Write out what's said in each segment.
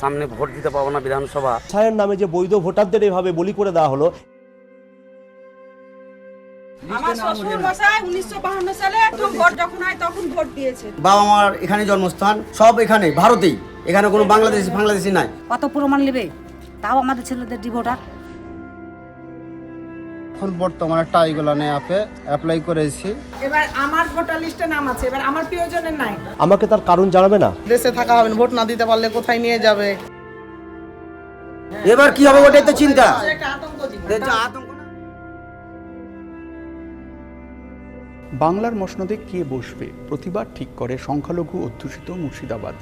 সামনে ভোট দিতে পাবো না বিধানসভা। ছায়ের নামে যে বৈধ ভোটারদের এভাবে বলি করে দেওয়া হলো। আমার শ্বশুর মশাই 1952 সালে প্রথম ভোট যখন হয় তখন ভোট দিয়েছে। বাবা মার এখানে জন্মস্থান, সব এখানে ভারতেই, এখানে কোনো বাংলাদেশি নাই। কত প্রমাণ নেবে, তাও আমাদের ছেলেদের ডিভোটার। এখন বর্তমানে টাইগুলানে অ্যাপ্লাই করেছি। এবার আমার ভোটার লিস্টে নাম আছে, এবার আমার প্রিয়জনের নাই। আমাকে তার কারণ জানাবে না। দেশে থাকা হবে না, ভোট না দিতে পারলে কোথায় নিয়ে যাবে। এবার কি হবে ওটাই তো চিন্তা। একটা আতঙ্ক জীবন। আতঙ্ক না। বাংলার মসনদে কে বসবে প্রতিবার ঠিক করে সংখ্যালঘু অধ্যুষিত মুর্শিদাবাদ।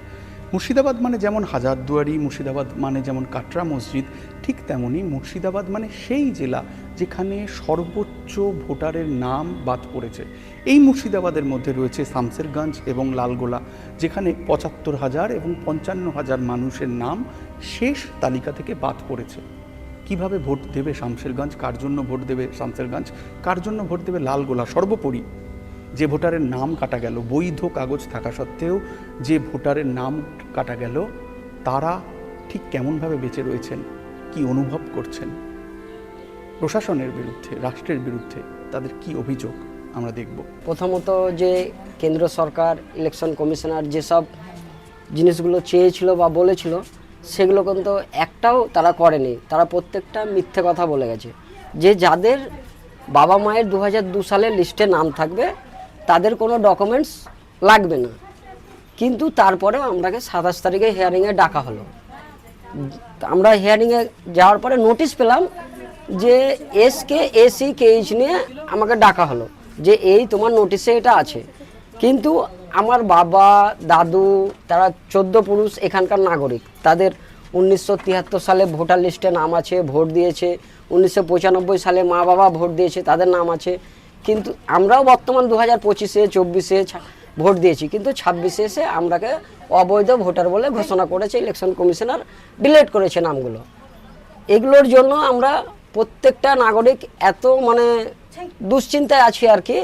মুর্শিদাবাদ মানে যেমন হাজারদুয়ারি, মুর্শিদাবাদ মানে যেমন কাটরা মসজিদ, ঠিক তেমনি মুর্শিদাবাদ মানে সেই জেলা যেখানে সর্বোচ্চ ভোটারের নাম বাদ পড়েছে। এই মুর্শিদাবাদের মধ্যে রয়েছে শামসেরগঞ্জ এবং লালগোলা, যেখানে ৭৫,০০০ এবং ৫৫,০০০ মানুষের নাম শেষ তালিকা থেকে বাদ পড়েছে। কিভাবে ভোট দেবে শামসেরগঞ্জ, কার জন্য ভোট দেবে শামসেরগঞ্জ, কার জন্য ভোট দেবে লালগোলা? সর্বোপরি যে ভোটারের নাম কাটা গেল, বৈধ কাগজ থাকা সত্ত্বেও যে ভোটারের নাম কাটা গেল, তারা ঠিক কেমনভাবে বেঁচে রয়েছেন, কি অনুভব করছেন? প্রশাসনের বিরুদ্ধে, রাষ্ট্রের বিরুদ্ধে তাদের কি অভিযোগ আমরা দেখব। প্রথমত যে কেন্দ্র সরকার, ইলেকশন কমিশনার যেসব জিনিসগুলো চেয়েছিল বা বলেছিল, সেগুলো কিন্তু একটাও তারা করেনি। তারা প্রত্যেকটা মিথ্যে কথা বলে গেছে। যে যাদের বাবা মায়ের 2002 সালের লিস্টে নাম থাকবে তাদের কোনো ডকুমেন্টস লাগবে না, কিন্তু তারপরেও আমরাকে 27 তারিখে হিয়ারিংয়ে ডাকা হলো। আমরা হিয়ারিংয়ে যাওয়ার পরে নোটিশ পেলাম যে এসকে এসি কেএইচ নিয়ে আমাকে ডাকা হলো যে এই তোমার নোটিশে এটা আছে। কিন্তু আমার বাবা দাদু তারা 14 পুরুষ এখানকার নাগরিক, তাদের 1973 সালে ভোটার লিস্টে নাম আছে, ভোট দিয়েছে। 1995 সালে মা বাবা ভোট দিয়েছে, তাদের নাম আছে। কিন্তু আমরাও বর্তমান 2025-এ 24-এ ভোট দিয়েছি, কিন্তু 26-এ এসে আমরাকে অবৈধ ভোটার বলে ঘোষণা করেছে ইলেকশন কমিশনার, ডিলিট করেছে নামগুলো। এগুলোর জন্য আমরা প্রত্যেকটা নাগরিক এত দুশ্চিন্তায় আছি আর কি,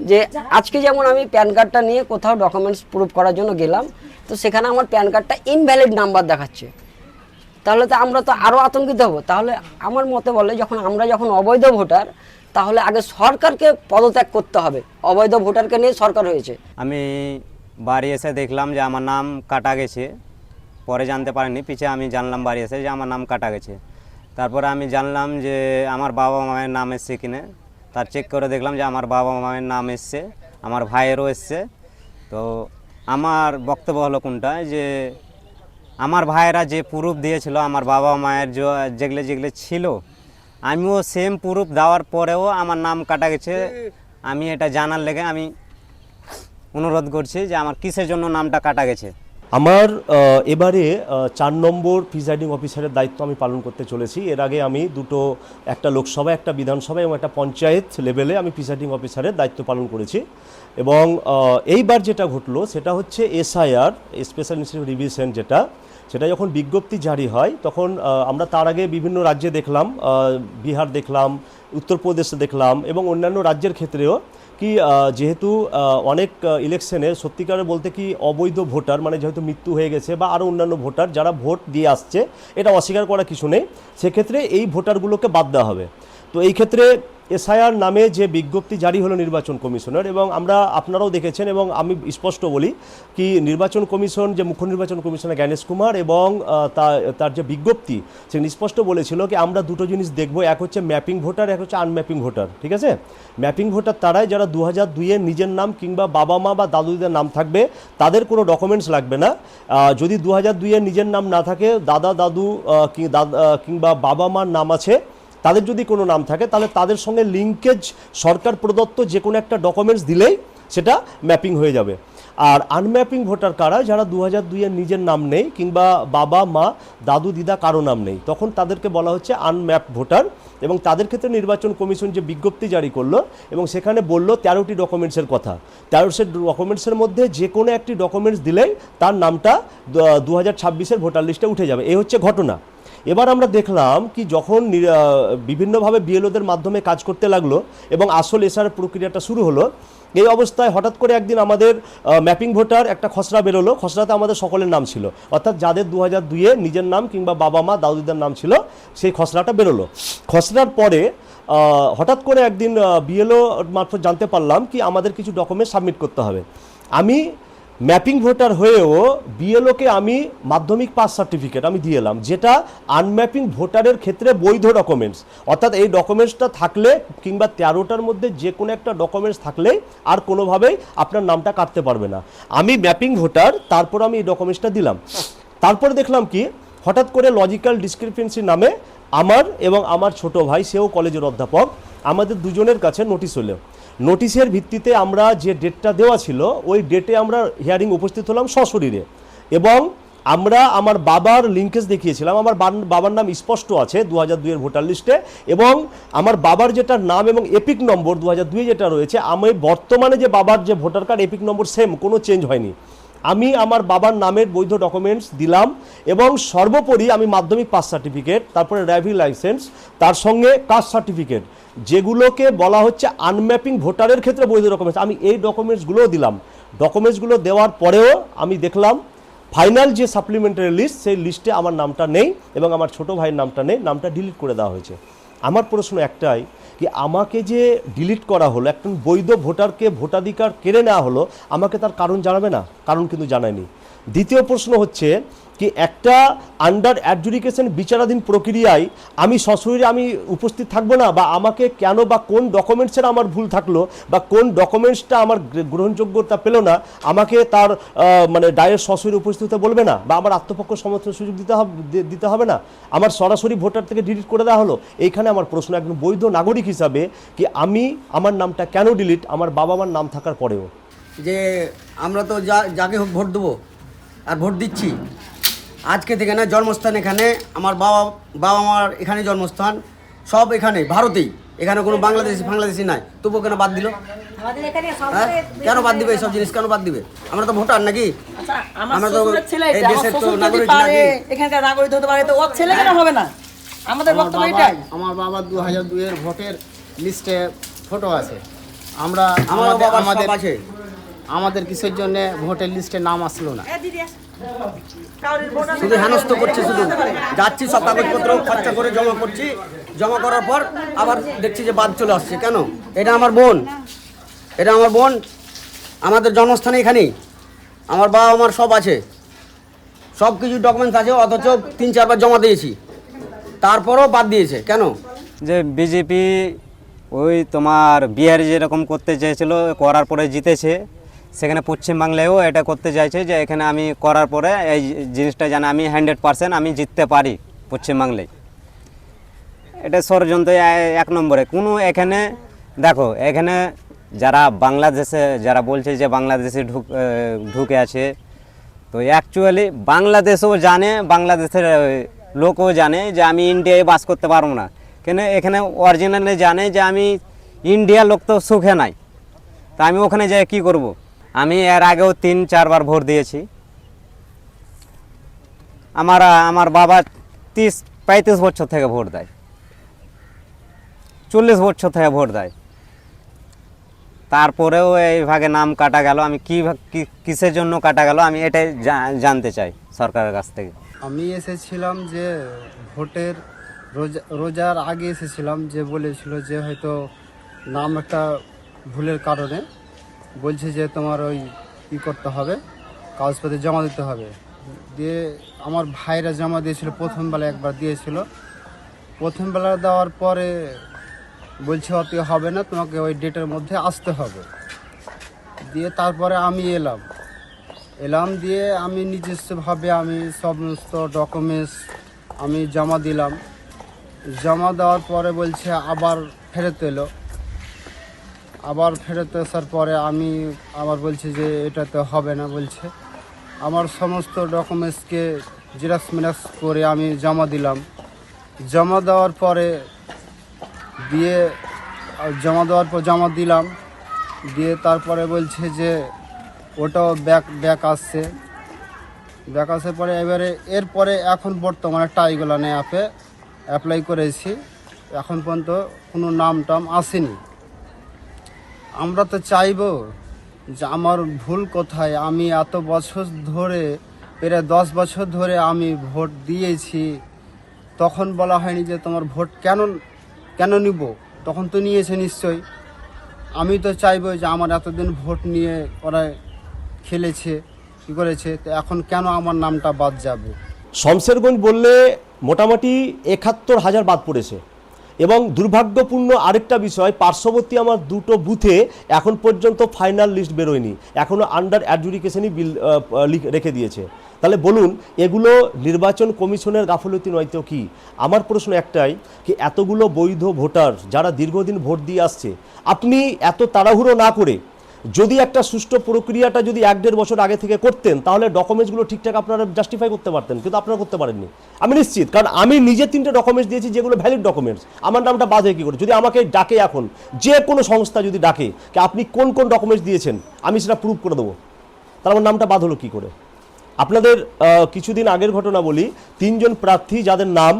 যে আজকে যেমন আমি প্যান কার্ডটা নিয়ে কোথাও ডকুমেন্টস প্রুফ করার জন্য গেলাম, তো সেখানে আমার প্যান কার্ডটা ইনভ্যালিড নাম্বার দেখাচ্ছে। তাহলে তো আমরা তো আরও আতঙ্কিত হব। তাহলে আমার মতে বলে আমরা যখন অবৈধ ভোটার, তাহলে আগে সরকারকে পদত্যাগ করতে হবে। অবৈধ ভোটারকে নিয়ে সরকার হয়েছে। আমি বাড়ি এসে দেখলাম যে আমার নাম কাটা গেছে। পরে জানতে পারিনি, পিছে আমি জানলাম বাড়ি এসে যে আমার নাম কাটা গেছে। তারপরে আমি জানলাম যে আমার বাবা মায়ের নাম এসছে কিনা, তার চেক করে দেখলাম যে আমার বাবা মায়ের নাম এসছে, আমার ভাইয়েরও এসছে। তো আমার বক্তব্য হলো কোনটা, যে আমার ভাইয়েরা যে প্রুফ দিয়েছিল আমার বাবা মায়ের যেগুলো ছিল, আমিও সেম প্রুফ দেওয়ার পরেও আমার নাম কাটা গেছে। আমি এটা জানার লেগে আমি অনুরোধ করছি যে আমার কিসের জন্য নামটা কাটা গেছে। আমার এবারে 4 নম্বর প্রিজাইডিং অফিসারের দায়িত্ব আমি পালন করতে চলেছি। এর আগে আমি একটা লোকসভা, একটা বিধানসভা এবং একটা পঞ্চায়েত লেভেলে আমি প্রিজাইডিং অফিসারের দায়িত্ব পালন করেছি। এবং এইবার যেটা ঘটলো সেটা হচ্ছে এসআইআর, স্পেশাল ইনস্টিটিউট রিভিশন, সেটা যখন বিজ্ঞপ্তি জারি হয় তখন আমরা তার আগে বিভিন্ন রাজ্যে দেখলাম, বিহার দেখলাম, উত্তরপ্রদেশে দেখলাম এবং অন্যান্য রাজ্যের ক্ষেত্রেও কি যেহেতু অনেক ইলেকশনে সত্যিকারে বলতে কি অবৈধ ভোটার, যেহেতু মৃত্যু হয়ে গেছে বা আরও অন্যান্য ভোটার যারা ভোট দিয়ে আসছে, এটা অস্বীকার করা কিছু নেই, সেক্ষেত্রে এই ভোটারগুলোকে বাদ দেওয়া হবে। তো এই ক্ষেত্রে এসআইআর নামে যে বিজ্ঞপ্তি জারি হলো নির্বাচন কমিশনের, এবং আপনারাও দেখেছেন এবং আমি স্পষ্ট বলি কি নির্বাচন কমিশন, যে মুখ্য নির্বাচন কমিশনার জ্ঞানেশ কুমার, এবং তার যে বিজ্ঞপ্তি সে স্পষ্ট বলেছিল কি আমরা দুটো জিনিস দেখব, এক হচ্ছে ম্যাপিং ভোটার, এক হচ্ছে আনম্যাপিং ভোটার। ঠিক আছে, ম্যাপিং ভোটার তারাই যারা 2002-এ নিজের নাম কিংবা বাবা মা বা দাদুদের নাম থাকবে, তাদের কোনো ডকুমেন্টস লাগবে না। যদি 2002-এ নিজের নাম না থাকে, দাদু কিংবা বাবা মার নাম আছে, তাদের যদি কোনো নাম থাকে, তাহলে তাদের সঙ্গে লিঙ্কেজ সরকার প্রদত্ত যে কোনো একটা ডকুমেন্টস দিলেই সেটা ম্যাপিং হয়ে যাবে। আর আনম্যাপিং ভোটার কারা, যারা 2002-এর নিজের নাম নেই কিংবা বাবা মা দাদু দিদা কারো নাম নেই, তখন তাদেরকে বলা হচ্ছে আনম্যাপ ভোটার। এবং তাদের ক্ষেত্রে নির্বাচন কমিশন যে বিজ্ঞপ্তি জারি করলো এবং সেখানে বললো 13টি ডকুমেন্টসের কথা। 13টি ডকুমেন্টসের মধ্যে যে কোনো একটি ডকুমেন্টস দিলেই তার নামটা 2026-এর ভোটার লিস্টে উঠে যাবে। এই হচ্ছে ঘটনা। এবার আমরা দেখলাম কি যখন বিভিন্নভাবে বিএলওদের মাধ্যমে কাজ করতে লাগলো এবং আসল এসআর প্রক্রিয়াটা শুরু হলো, এই অবস্থায় হঠাৎ করে একদিন আমাদের ম্যাপিং ভোটার একটা খসড়া বেরোলো, খসড়াতে আমাদের সকলের নাম ছিল, অর্থাৎ যাদের 2002-এ নিজের নাম কিংবা বাবা মা দাদুদের নাম ছিল সেই খসড়াটা বেরোলো। খসড়ার পরে হঠাৎ করে একদিন বিএলও মারফত জানতে পারলাম কি আমাদের কিছু ডকুমেন্ট সাবমিট করতে হবে। আমি ম্যাপিং ভোটার হয়েও বিএলওকে আমি মাধ্যমিক পাস সার্টিফিকেট আমি দিয়ে এলাম, যেটা আনম্যাপিং ভোটারের ক্ষেত্রে বৈধ ডকুমেন্টস, অর্থাৎ এই ডকুমেন্টসটা থাকলে কিংবা 13টার মধ্যে যে কোনো একটা ডকুমেন্টস থাকলেই আর কোনোভাবেই আপনার নামটা কাটতে পারবে না। আমি ম্যাপিং ভোটার, তারপর আমি এই ডকুমেন্টসটা দিলাম। তারপরে দেখলাম কি হঠাৎ করে লজিক্যাল ডিসক্রিপেন্সি নামে আমার এবং আমার ছোট ভাই, সেও কলেজের অধ্যাপক, আমাদের দুজনের কাছে নোটিশ হলো। নোটিশের ভিত্তিতে আমরা যে ডেটটা দেওয়া ছিল ওই ডেটে আমরা হিয়ারিং উপস্থিত হলাম সশরীরে, এবং আমরা আমার বাবার লিঙ্কেজ দেখিয়েছিলাম। আমার বাবার নাম স্পষ্ট আছে 2002-এর ভোটার লিস্টে, এবং আমার বাবার যেটা নাম এবং এপিক নম্বর 2002 যেটা রয়েছে, আমি বর্তমানে যে বাবার যে ভোটার কার্ড এপিক নম্বর সেম, কোনো চেঞ্জ হয়নি। আমি আমার বাবার নামের বৈধ ডকুমেন্টস দিলাম, এবং সর্বোপরি আমি মাধ্যমিক পাস সার্টিফিকেট, তারপরে ড্রাইভিং লাইসেন্স, তার সঙ্গে কাস্ট সার্টিফিকেট, যেগুলোকে বলা হচ্ছে আনম্যাপিং ভোটারের ক্ষেত্রে বৈধ ডকুমেন্টস, আমি এই ডকুমেন্টসগুলোও দিলাম। ডকুমেন্টসগুলো দেওয়ার পরেও আমি দেখলাম ফাইনাল যে সাপ্লিমেন্টারি লিস্ট, সেই লিস্টে আমার নামটা নেই এবং আমার ছোট ভাইয়ের নামটা নেই, নামটা ডিলিট করে দেওয়া হয়েছে। আমার প্রশ্ন একটাই, কি আমাকে যে ডিলিট করা হলো, একজন বৈধ ভোটারকে ভোটাধিকার কেড়ে নেওয়া হলো, আমাকে তার কারণ জানাবে না? কারণ কিন্তু জানায়নি। দ্বিতীয় প্রশ্ন হচ্ছে কি একটা আন্ডার অ্যাডজুডিকেশন বিচারাধীন প্রক্রিয়ায় আমি সশরীরে আমি উপস্থিত থাকবো না, বা আমাকে কেন বা কোন ডকুমেন্টসের আমার ভুল থাকলো বা কোন ডকুমেন্টসটা আমার গ্রহণযোগ্যতা পেলো না, আমাকে তার মানে ডায়ের সশরীরে উপস্থিত হতে বলবে না, বা আমার আত্মপক্ষ সমর্থন সুযোগ দিতে হবে না, আমার সরাসরি ভোটার থেকে ডিলিট করে দেওয়া হলো। এইখানে আমার প্রশ্ন, একজন বৈধ নাগরিক হিসাবে কি আমার নামটা কেন ডিলিট আমার বাবা মার নাম থাকার পরেও? যে আমরা তো যাকে হোক ভোট দেবো আর ভোট দিচ্ছি আজকে থেকে না, জন্মস্থান এখানে, আমার বাবা মার এখানে জন্মস্থান, সব এখানে ভারতেই, এখানে কোনো বাংলাদেশি নাই, তবুও কেন বাদ দিল? হ্যাঁ, কেন বাদ দিবে এইসব জিনিস, কেন বাদ দিবে? আমরা তো ভোটার নাকি, আমরা তো এই দেশের তো নাগরিক নাকি? এখানকার নাগরিক হতে পারে, তো ওর ছেলে কেন হবে না? আমাদের বক্তব্য এটাই। আমার বাবার 2002-এর ভোটের লিস্টে ফটো আছে। আমরা আমার বাবার সব আছে, আমাদের কিসের জন্য ভোটের লিস্টে নাম আসলো না? শুধু হেনস্থ করছে, শুধু যাচ্ছি সব কাগজপত্র খরচা করে জমা করছি, জমা করার পর আবার দেখছি যে বাদ চলে আসছে। কেন? এটা আমার বোন, আমাদের জন্মস্থানে এখানেই, আমার বাবা আমার সব আছে, সব কিছু ডকুমেন্টস আছে, অথচ 3-4 বার জমা দিয়েছি, তারপরও বাদ দিয়েছে কেন? যে বিজেপি ওই তোমার বিহারে যেরকম করতে চেয়েছিল, করার পরে জিতেছে, সেখানে পশ্চিমবাংলায়ও এটা করতে চাইছে যে এখানে আমি করার পরে এই জিনিসটা জানি আমি 100% আমি জিততে পারি পশ্চিমবাংলায়। এটা ষড়যন্ত্র 1 নম্বরে। কোনো এখানে দেখো, এখানে যারা বাংলাদেশে যারা বলছে যে বাংলাদেশে ঢুকে আছে, তো অ্যাকচুয়ালি বাংলাদেশও জানে, বাংলাদেশের লোকও জানে যে আমি ইন্ডিয়ায় বাস করতে পারবো না, কেন এখানে অরিজিনালি জানে যে আমি ইন্ডিয়ার লোক তো সুখে নাই, তা আমি ওখানে যাই কী করব? আমি এর আগেও 3-4 বার ভোট দিয়েছি। আমার বাবা 35 বছর থেকে ভোট দেয়, 40 বছর থেকে ভোট দেয়, তারপরেও এই ভাগে নাম কাটা গেল। আমি কিসের জন্য কাটা গেল আমি এটাই জানতে চাই সরকারের কাছ থেকে। আমি এসেছিলাম যে ভোটের রোজার আগে এসেছিলাম, যে বলেছিল যে হয়তো নাম একটা ভুলের কারণে বলছে যে তোমার ওই করতে হবে, কাগজপত্র জমা দিতে হবে। দিয়ে আমার ভাইরা জমা দিয়েছিল, প্রথম বেলা একবার দিয়েছিল, প্রথম বেলা দেওয়ার পরে বলছে অত হবে না, তোমাকে ওই ডেটের মধ্যে আসতে হবে। দিয়ে তারপরে আমি এলাম দিয়ে আমি নিজস্বভাবে আমি সমস্ত ডকুমেন্টস আমি জমা দিলাম। জমা দেওয়ার পরে বলছে আবার ফেরত এলো, আবার ফেরত আসার পরে আমি আবার বলছি যে এটা তো হবে না, বলছে আমার সমস্ত ডকুমেন্টসকে জেরক্স করে আমি জমা দিলাম। জমা দেওয়ার পরে জমা দিলাম, দিয়ে তারপরে বলছে যে ওটাও ব্যাক আসছে, ব্যাক আসার পরে এরপরে এখন বর্তমানে টাইগোলানে অ্যাপ্লাই করেছি, এখন পর্যন্ত কোনো নাম টাম আসেনি। আমরা তো চাইবো যে আমার ভুল কোথায়, আমি এত বছর ধরে প্রায় 10 বছর ধরে আমি ভোট দিয়েছি, তখন বলা হয়নি যে তোমার ভোট কেন নিব, তখন তো নিয়েছে নিশ্চয়ই। আমি তো চাইবো যে আমার এতদিন ভোট নিয়ে ওরা খেলেছে কী করেছে, তো এখন কেন আমার নামটা বাদ যাবে? শমশেরগঞ্জ বললে মোটামুটি ৭১,০০০ বাদ পড়েছে। এবং দুর্ভাগ্যপূর্ণ আরেকটা বিষয়, পার্শ্ববর্তী আমার দুটো বুথে এখন পর্যন্ত ফাইনাল লিস্ট বেরোয়নি, এখনও আন্ডার অ্যাডজুডিকেশনই বিল রেখে দিয়েছে। তাহলে বলুন, এগুলো নির্বাচন কমিশনের গাফলতি নয়তো কি? আমার প্রশ্ন একটাই, কি এতগুলো বৈধ ভোটার যারা দীর্ঘদিন ভোট দিয়ে আসছে, আপনি এত তাড়াহুড়ো না করে যদি একটা সুষ্ঠু প্রক্রিয়াটা যদি 1-1.5 বছর আগে থেকে করতেন, তাহলে ডকুমেন্টসগুলো ঠিকঠাক আপনারা জাস্টিফাই করতে পারতেন, কিন্তু আপনারা করতে পারেননি। আমি নিশ্চিত, কারণ আমি নিজে 3টে ডকুমেন্টস দিয়েছি যেগুলো ভ্যালিড ডকুমেন্টস। আমার নামটা বাদ হয়ে কী করে? যদি আমাকে ডাকে, এখন যে কোনো সংস্থা যদি ডাকে কি আপনি কোন কোন ডকুমেন্টস দিয়েছেন, আমি সেটা প্রুভ করে দেবো, তাহলে আমার নামটা বাদ হলো কী করে? আপনাদের কিছুদিন আগের ঘটনা বলি, 3 জন প্রার্থী যাদের নাম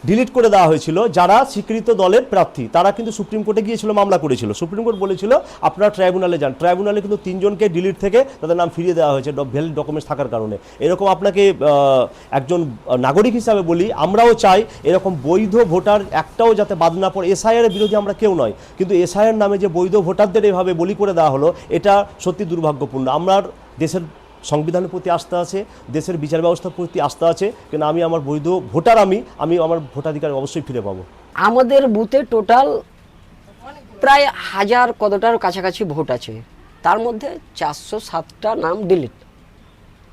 ডিলিট করে দেওয়া হয়েছিল, যারা স্বীকৃত দলের প্রার্থী, তারা কিন্তু সুপ্রিম কোর্টে গিয়েছিল, মামলা করেছিল। সুপ্রিম কোর্ট বলেছিল আপনারা ট্রাইব্যুনালে যান। ট্রাইব্যুনালে কিন্তু 3 জনকে ডিলিট থেকে তাদের নাম ফিরিয়ে দেওয়া হয়েছে ভ্যালিড ডকুমেন্টস থাকার কারণে। এরকম আপনাকে একজন নাগরিক হিসাবে বলি, আমরাও চাই এরকম বৈধ ভোটার একটাও যাতে বাদ না পড়ে। এসআইআর এর বিরোধী আমরা কেউ নয়, কিন্তু এসআইআর নামে যে বৈধ ভোটারদের এভাবে বলি করে দেওয়া হলো, এটা সত্যি দুর্ভাগ্যপূর্ণ। আমার দেশের সংবিধানের প্রতি আস্থা আছে, দেশের বিচার ব্যবস্থার প্রতি আস্থা আছে, কিন্তু আমি আমার বৈধ ভোটার, আমি আমার ভোটাধিকার অবশ্যই ফিরে পাবো। আমাদের বুথে টোটাল প্রায় 1000 কতটার কাছাকাছি ভোট আছে, তার মধ্যে 407টা নাম ডিলিট।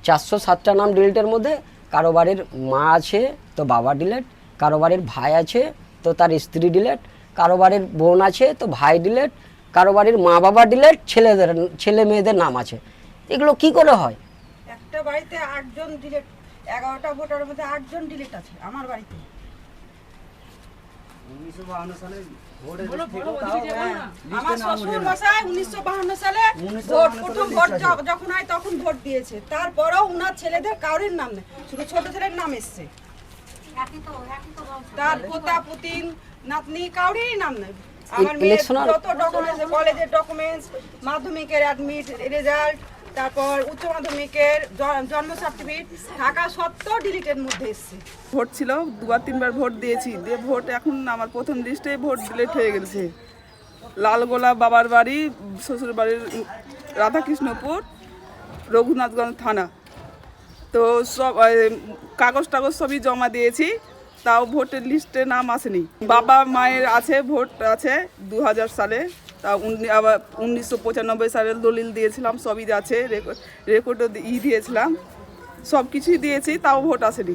407টা নাম ডিলিটের মধ্যে কারো বাড়ির মা আছে তো বাবা ডিলেট, কারো বাড়ির ভাই আছে তো তার স্ত্রী ডিলেট, কারো বাড়ির বোন আছে তো ভাই ডিলেট, কারো বাড়ির মা বাবা ডিলেট, ছেলে মেয়েদের নাম আছে। এগুলো কি করে হয়? একটা বাড়িতে 8 জন ডিলেট, 11টা ভোটারের মধ্যে 8 জন ডিলেট আছে আমার বাড়িতে। 1952 সালে আমার শ্বশুর মশাই 1952 সালে ভোট প্রথম ভোট যখন হয় তখন ভোট দিয়েছে, তারপরেও উনার ছেলেদের কারোর নাম নেই, শুধু ছোট ছেলের নাম এসছে। তার পোতা পুতিন নাতনি কারোরই নাম নেই। আমার মেয়ের যত ডকুমেন্টস, কলেজের ডকুমেন্টস, মাধ্যমিকের অ্যাডমিট রেজাল্ট, তারপর উচ্চ মাধ্যমিকের জন্ম সার্টিফিকেট থাকা সত্ত্বেও ডিলিটের মধ্যে এসছে। ভোট ছিল, 2-3বার ভোট দিয়েছি, দিয়ে ভোট এখন আমার প্রথম লিস্টে ভোট ডিলিট হয়ে গেছে। লালগোলা বাবার বাড়ি, শ্বশুর বাড়ির রাধাকৃষ্ণপুর, রঘুনাথগঞ্জ থানা। তো সব কাগজ টাগজ সবই জমা দিয়েছি, তাও ভোটের লিস্টে নাম আসেনি। বাবা মায়ের আছে, ভোট আছে 2000 সালে, তা আবার 1995 সালের দলিল দিয়েছিলাম, সবই আছে, রেকর্ডও দিয়েছিলাম, সব কিছুই দিয়েছি, তাও ভোট আসেনি।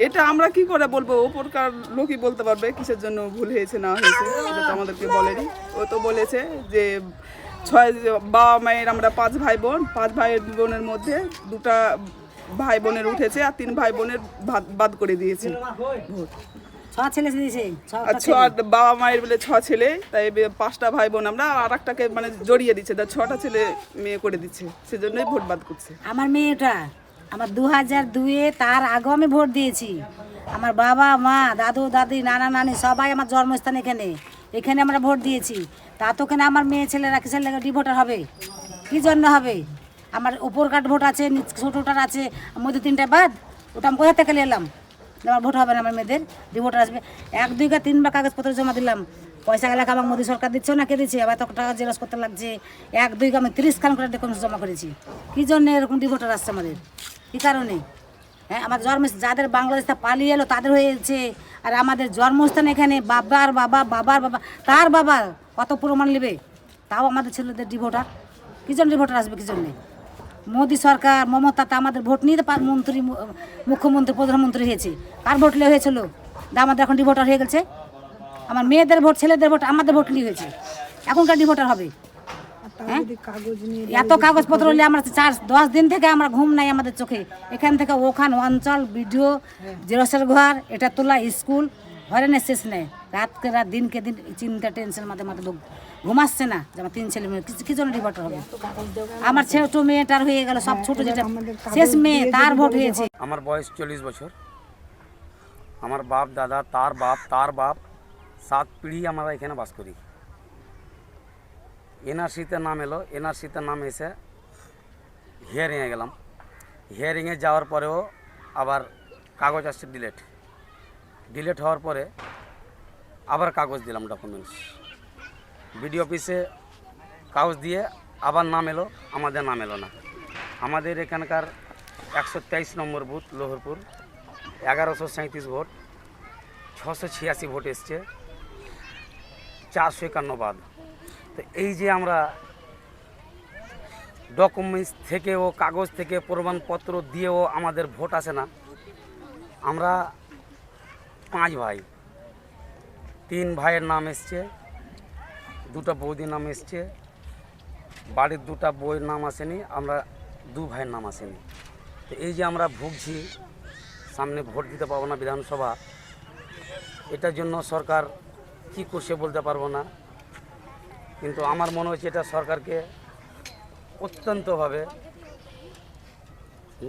এটা আমরা কি করে বলবো? ওপরকার লোকই বলতে পারবে কিসের জন্য ভুল হয়েছে না হয়েছে, এটা তো আমাদেরকে বলেনি। ও তো বলেছে যে 6 বাবা মায়ের আমরা 5 ভাই বোন, 5 ভাই বোনের মধ্যে 2টা ভাই বোনের উঠেছে আর 3 ভাই বোনের বাদ করে দিয়েছে ভোট। 6 ছেলে দিয়েছে, বাবা মায়ের বলে 6 ছেলে, তাই 5টা ভাই বোন আমরা, আর একটাকে মানে জড়িয়ে দিচ্ছে, 6টা ছেলে মেয়ে করে দিচ্ছে, সেজন্যই ভোট বাদ করছে। আমার মেয়েটা আমার 2002-এ, তার আগেও আমি ভোট দিয়েছি। আমার বাবা মা দাদু দাদি নানা নানি সবাই আমার জন্মস্থান এখানে আমরা ভোট দিয়েছি। তা তো কেন আমার মেয়ে ছেলেরা কিসের লাগে ডিভোটার হবে? কী জন্য হবে? আমার উপর কার্ড ভোট আছে, ছোটোটার আছে, মধ্যে 3টা বাদ, ওটা আমি কোথা থেকে এলাম? আমার ভোট হবে না, আমার মেয়েদের ডিভোটার আসবে। 1-2-3বার কাগজপত্র জমা দিলাম, পয়সা গেলে আমাকে মোদী সরকার দিচ্ছে না, কে দিচ্ছে? আবার এত টাকা জেরক্স করতে লাগছে। 1-2 আমি 30 খান করে ডকুমেন্টস জমা করেছি। কী জন্য এরকম ডিভোটার আসছে আমাদের? কী কারণে? হ্যাঁ, আমার যাদের বাংলাদেশ পালিয়ে এলো তাদের হয়েছে, আর আমাদের জন্মস্থান এখানে বাবার বাবা তার বাবা কত প্রমাণ নেবে, তাও আমাদের ছেলেদের ডিভোটার। কী জন্য ডিভোটার আসবে? কী জন্যে? মোদী সরকার মমতা তা আমাদের ভোট নিয়ে মন্ত্রী, মুখ্যমন্ত্রী, প্রধানমন্ত্রী হয়েছে, কার ভোট নিয়ে হয়েছিল? আমাদের এখন ডিভোটার হয়ে গেছে। আমার মেয়েদের ভোট, ছেলেদের ভোট আমাদের ভোট নিয়ে হয়েছে, এখনকার ডিভোটার হবে? হ্যাঁ, এত কাগজপত্র হলে আমরা 4-10 দিন থেকে আমরা ঘুম নাই আমাদের চোখে। এখান থেকে ওখান অঞ্চল, ভিডিও, জেরক্সের ঘর, এটা তোলা, স্কুল, হয়রানের শেষ নেই। রাতকে রাত, দিনকে দিন চিন্তা, টেনশন মাঝে মাঝে লোক ঘুমাচ্ছে না যে আমার 3 ছেলে মেয়ে কি জন্য ডিভোটার হবে? আমার ছোট মেয়েটার হয়ে গেল, সব ছোট, যেটা শেষ মেয়ে তার ভোট হয়েছে। আমার বয়স 40 বছর। আমার বাপ দাদা, তার বাপ 7 পিঢ়ি আমরা এখানে বাস করি। এনআরসিতে নাম এলো, এনআরসিতে নাম এসে হিয়ারিংয়ে গেলাম। হিয়ারিংয়ে যাওয়ার পরেও আবার কাগজ আসছে ডিলেট হওয়ার পরে আবার কাগজ দিলাম ডকুমেন্টস। বিডিও অফিসে কাগজ দিয়ে আবার নাম এলো, আমাদের নাম এলো না। আমাদের এখানকার 123 নম্বর বুথ লোহরপুর, 1137 ভোট, 686 ভোট এসছে, 451 বাদ। তো এই যে আমরা ডকুমেন্টস থেকেও, কাগজ থেকে, প্রমাণপত্র দিয়েও আমাদের ভোট আসে না। আমরা 5 ভাই, 3 ভাইয়ের নাম এসছে, 2টা বৌদির নাম এসছে, বাড়ির 2টা বউয়ের নাম আসেনি, আমরা 2 ভাইয়ের নাম আসেনি। তো এই যে আমরা ভুগছি, সামনে ভোট দিতে পারবো না বিধানসভা, এটার জন্য সরকার কী করছে বলতে পারবো না, কিন্তু আমার মনে হচ্ছে এটা সরকারকে অত্যন্তভাবে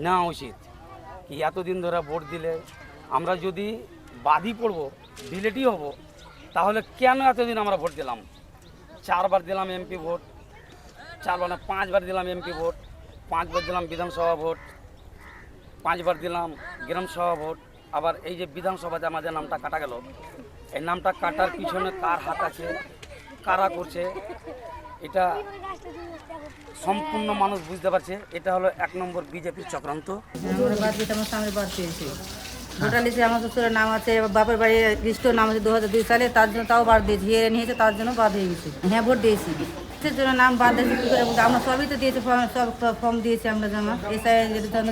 নেওয়া উচিত। কি এতদিন ধরে ভোট দিলে আমরা যদি বাদী পড়ব, ডিলেটই হব, তাহলে কেন এতদিন আমরা ভোট দিলাম? 4 বার দিলাম এমপি ভোট, 5 বার দিলাম এমপি ভোট, 5 বার দিলাম বিধানসভা ভোট, 5 বার দিলাম গ্রামসভা ভোট। আবার এই যে বিধানসভাতে আমাদের নামটা কাটা গেল, এই নামটা কাটার পিছনে কার হাত আছে, কারা করছে, এটা সম্পূর্ণ মানুষ বুঝতে পারছে। এটা হলো 1 নম্বর বিজেপির চক্রান্ত। আমার স্বামীর বাদ দিয়েছি, ভোটার লিস্টে আমার শ্বশুরের নাম আছে, বাপের বাড়ির লিস্টের নাম আছে 2002 সালে, তার জন্য তাও বাদ দিয়েছি। হিয়ারে নিয়েছে তার জন্য বাদ হয়ে গেছে। হ্যাঁ, ভোট দিয়েছি, এর জন্য নাম বাদ দিয়েছি কী করে? আমরা সবই তো দিয়েছি, সব ফর্ম দিয়েছি আমরা জমা, এসআই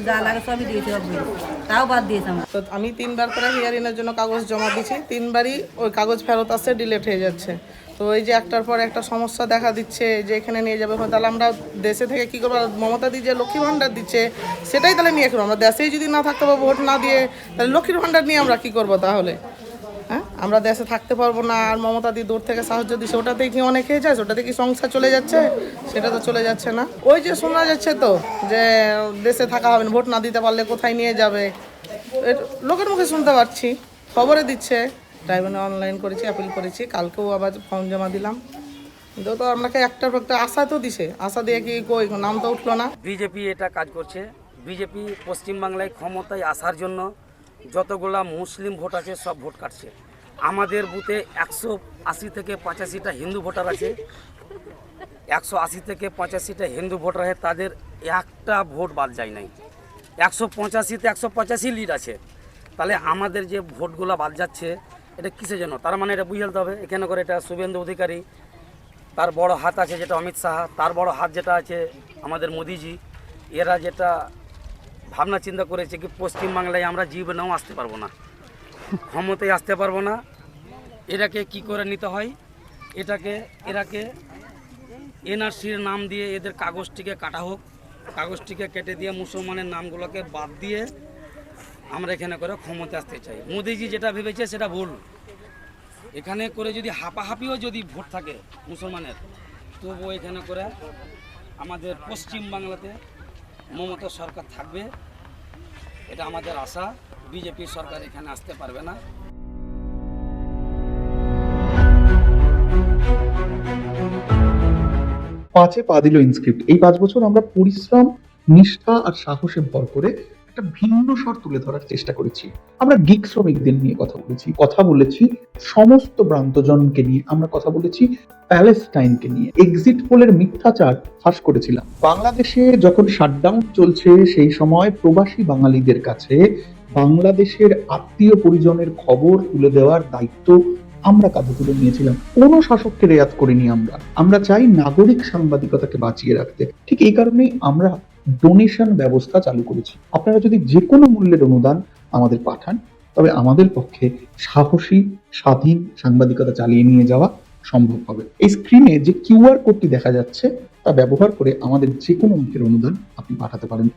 যা লাগে সবই দিয়েছি, তাও বাদ দিয়েছে আমার। তো আমি 3 বার করে হিয়ারিংয়ের জন্য কাগজ জমা দিয়েছি, 3 বারই ওই কাগজ ফেরত আসছে, ডিলেট হয়ে যাচ্ছে। তো এই যে একটার পর একটা সমস্যা দেখা দিচ্ছে যে এখানে নিয়ে যাবে, তাহলে আমরা দেশে থেকে কী করবো? মমতা দি যে লক্ষ্মী ভাণ্ডার দিচ্ছে সেটাই তাহলে নিয়ে করবো। আমরা দেশেই যদি না থাকতে পারবো, ভোট না দিয়ে, তাহলে লক্ষ্মীর ভাণ্ডার নিয়ে আমরা কী করবো তাহলে? হ্যাঁ, আমরা দেশে থাকতে পারবো না, আর মমতা দি দূর থেকে সাহায্য দিচ্ছে, ওটাতেই কি অনেক হয়ে যায়? ওটাতে কি সংসার চলে যাচ্ছে? সেটা তো চলে যাচ্ছে না। ওই যে শোনা যাচ্ছে তো যে দেশে থাকা হবে না, ভোট না দিতে পারলে কোথায় নিয়ে যাবে, লোকের মুখে শুনতে পাচ্ছি, খবরে দিচ্ছে। ট্রাইব্যুনালে অনলাইন করেছি, অ্যাপিল করেছি, কালকেও আবার ফর্ম জমা দিলাম। কিন্তু তো আপনাকে একটার পর একটা আশা তো দিছে, আশা দিয়ে কি কই নাম তো উঠলো না। বিজেপি এটা কাজ করছে। বিজেপি পশ্চিমবাংলায় ক্ষমতায় আসার জন্য যতগুলা মুসলিম ভোট আছে সব ভোট কাটছে। আমাদের বুথে 180 থেকে 85টা হিন্দু ভোটার আছে, 180 থেকে 85টা হিন্দু ভোটার আছে, তাদের একটা ভোট বাদ যায় নাই। 185তে 185 লিড আছে। তাহলে আমাদের যে ভোটগুলো বাদ যাচ্ছে, এটা কিসের জন্য? তার মানে এটা বুঝে ফেলতে হবে। এখানে করে এটা শুভেন্দু অধিকারী, তার বড় হাত আছে যেটা অমিত শাহ, তার বড় হাত যেটা আছে আমাদের মোদিজি, এরা যেটা ভাবনা চিন্তা করেছে কি পশ্চিমবাংলায় আমরা জীবনেও আসতে পারবো না, ক্ষমতায় আসতে পারবো না। এটাকে কি করে নিতে হয়? এরাকে এনআরসির নাম দিয়ে এদের কাগজটিকে কাটা হোক, কাগজটিকে কেটে দিয়ে মুসলমানের নামগুলোকে বাদ দিয়ে আমরা এখানে করে ক্ষমতা আসতে চাই। মোদিজি যেটা ভেবেছে সেটা ভুল। এখানে করে যদি হাঁপাহাঁপিও যদি ভোট থাকে মুসলমানের, তবুও এখানে করে আমাদের পশ্চিম বাংলাতে মমতা সরকার থাকবে, এটা আমাদের আশা। বিজেপি সরকার এখানে আসতে পারবে না। পাঁচে পা দিল ইনস্ক্রিপ্ট। এই 5 বছর আমরা পরিশ্রম, নিষ্ঠা আর সাহসে ভর করে একটা ভিন্ন স্বর তুলে ধরার চেষ্টা করেছি। আমরা গিগ শ্রমিকদের নিয়ে কথা বলেছি সমস্ত প্রান্তজনকে নিয়ে, আমরা কথা বলেছি প্যালেস্টাইনকে নিয়ে, এক্সিট পোলের মিথ্যাচার ফাঁস করেছিলাম। বাংলাদেশে যখন শাটডাউন চলছে সেই সময় প্রবাসী বাঙালিদের কাছে বাংলাদেশের আত্মীয় পরিজনের খবর তুলে দেওয়ার দায়িত্ব আমরা কাঁধে তুলে নিয়েছিলাম। কোনো শাসককে রেয়াত করিনি। আমরা চাই নাগরিক সাংবাদিকতাকে বাঁচিয়ে রাখতে। ঠিক এই কারণেই আমরা ডোনেশন ব্যবস্থা চালু করেছি। আপনারা যদি যে কোনো মূল্যের অনুদান আমাদের পাঠান, তবে আমাদের পক্ষে সাহসী স্বাধীন সাংবাদিকতা চালিয়ে নিয়ে যাওয়া সম্ভব হবে। এই স্ক্রিনে যে কিউআর কোডটি দেখা যাচ্ছে তা ব্যবহার করে আমাদের যে কোনো অঙ্কের অনুদান আপনি পাঠাতে পারেন।